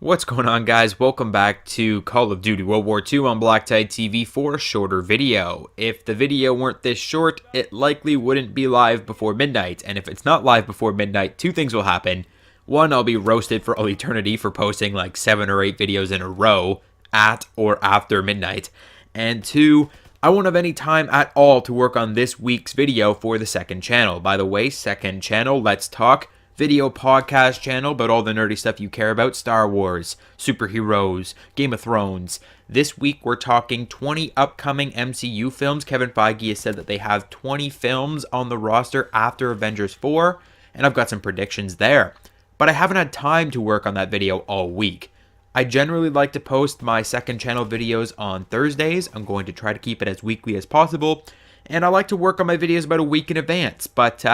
What's going on, guys? Welcome back to Call of Duty World War II on BlackTideTV for a shorter video. If the video weren't this short, it likely wouldn't be live before midnight, and if it's not live before midnight, two things will happen. One, I'll be roasted for all eternity for posting like 7 or 8 videos in a row at or after midnight, and two, I won't have any time at all to work on this week's video for the second channel. By the way, second channel, let's talk. Video podcast channel about all the nerdy stuff you care about: Star Wars, superheroes, Game of Thrones. This week we're talking 20 upcoming MCU films. Kevin Feige has said that they have 20 films on the roster after Avengers 4, and I've got some predictions there. But I haven't had time to work on that video all week. I generally like to post my second channel videos on Thursdays. I'm going to try to keep it as weekly as possible, and I like to work on my videos about a week in advance, but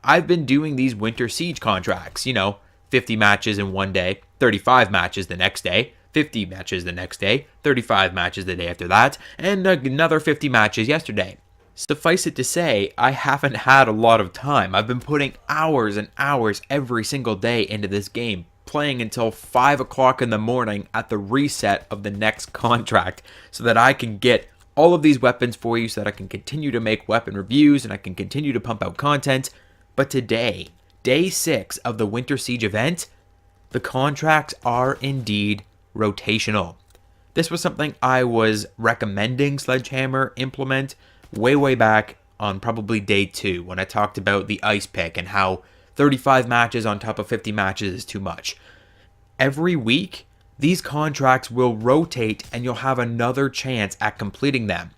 I've been doing these Winter Siege contracts, 50 matches in one day, 35 matches the next day, 50 matches the next day, 35 matches the day after that, and another 50 matches yesterday. Suffice it to say, I haven't had a lot of time. I've been putting hours and hours every single day into this game, playing until 5 o'clock in the morning at the reset of the next contract so that I can get all of these weapons for you, so that I can continue to make weapon reviews and I can continue to pump out content. But today, day 6 of the Winter Siege event, the contracts are indeed rotational. This was something I was recommending Sledgehammer implement way back on probably day 2 when I talked about the ice pick and how 35 matches on top of 50 matches is too much. Every week, these contracts will rotate and you'll have another chance at completing them.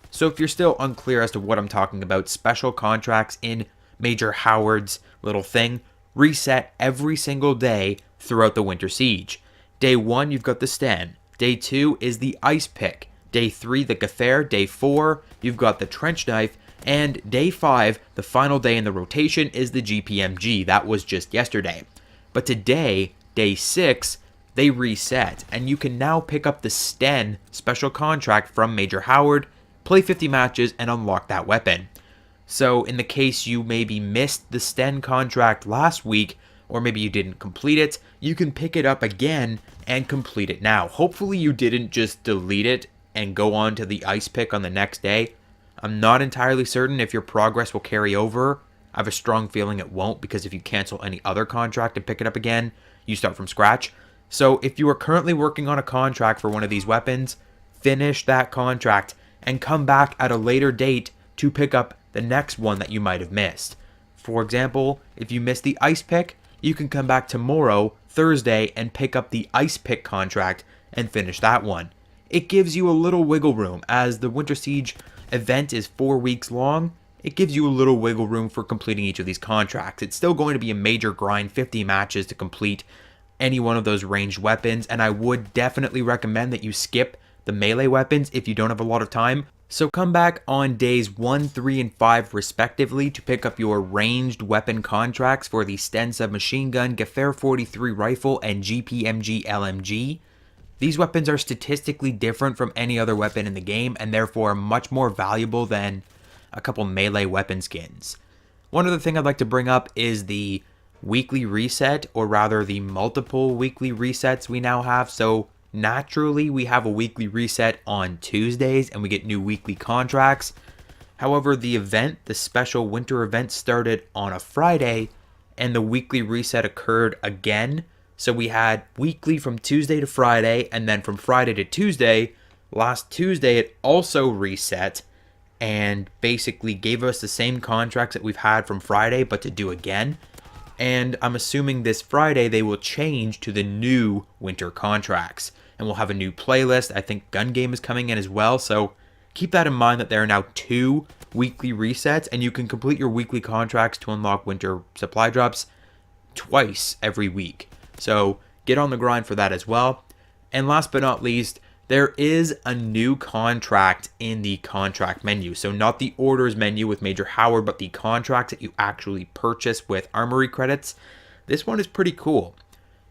So if you're still unclear as to what I'm talking about, special contracts in Major Howard's little thing reset every single day throughout the Winter Siege. Day 1, you've got the Sten. Day 2 is the Ice Pick. Day 3, the Gaffair. Day 4, you've got the Trench Knife. And day 5, the final day in the rotation, is the GPMG. That was just yesterday. But today, day 6, they reset, and you can now pick up the Sten special contract from Major Howard, play 50 matches, and unlock that weapon. So in the case you maybe missed the Sten contract last week, or maybe you didn't complete it, you can pick it up again and complete it now. Hopefully you didn't just delete it and go on to the ice pick on the next day. I'm not entirely certain if your progress will carry over. I have a strong feeling it won't, because if you cancel any other contract and pick it up again, you start from scratch. So if you are currently working on a contract for one of these weapons, finish that contract and come back at a later date to pick up the next one that you might have missed. For example, if you missed the ice pick, you can come back tomorrow, Thursday, and pick up the ice pick contract and finish that one. It gives you a little wiggle room. As the Winter Siege event is 4 weeks long, it gives you a little wiggle room for completing each of these contracts. It's still going to be a major grind, 50 matches to complete any one of those ranged weapons, and I would definitely recommend that you skip the melee weapons if you don't have a lot of time. So come back on days 1, 3, and 5 respectively to pick up your ranged weapon contracts for the Sten submachine gun, Gaffair 43 rifle, and GPMG LMG. These weapons are statistically different from any other weapon in the game, and therefore much more valuable than a couple melee weapon skins. One other thing I'd like to bring up is the weekly reset, or rather the multiple weekly resets we now have. So naturally, we have a weekly reset on Tuesdays and we get new weekly contracts. However, the event, the special winter event, started on a Friday and the weekly reset occurred again. So we had weekly from Tuesday to Friday, and then from Friday to Tuesday. Last Tuesday, it also reset and basically gave us the same contracts that we've had from Friday, but to do again. And I'm assuming this Friday they will change to the new winter contracts. And we'll have a new playlist. I think Gun Game is coming in as well. So keep that in mind, that there are now 2 weekly resets, and you can complete your weekly contracts to unlock winter supply drops twice every week. So get on the grind for that as well. And last but not least, there is a new contract in the contract menu. So not the orders menu with Major Howard, but the contracts that you actually purchase with Armory credits. This one is pretty cool.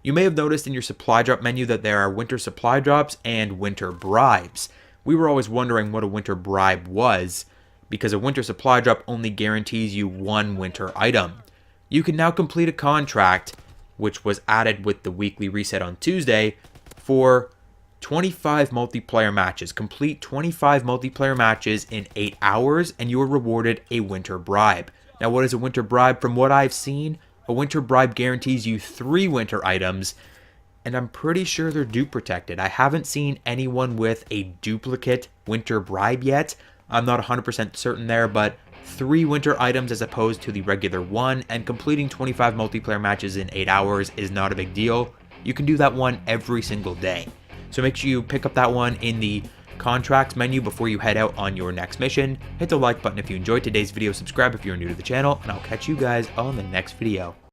You may have noticed in your supply drop menu that there are winter supply drops and winter bribes. We were always wondering what a winter bribe was, because a winter supply drop only guarantees you one winter item. You can now complete a contract which was added with the weekly reset on Tuesday, for 25 multiplayer matches. Complete 25 multiplayer matches in 8 hours and you are rewarded a winter bribe. Now, what is a winter bribe? From what I've seen, a winter bribe guarantees you 3 winter items, and I'm pretty sure they're dupe protected. I haven't seen anyone with a duplicate winter bribe yet. I'm not 100% certain there, but 3 winter items as opposed to the regular 1, and completing 25 multiplayer matches in 8 hours is not a big deal. You can do that one every single day. So make sure you pick up that one in the contracts menu before you head out on your next mission. Hit the like button if you enjoyed today's video, subscribe if you're new to the channel, and I'll catch you guys on the next video.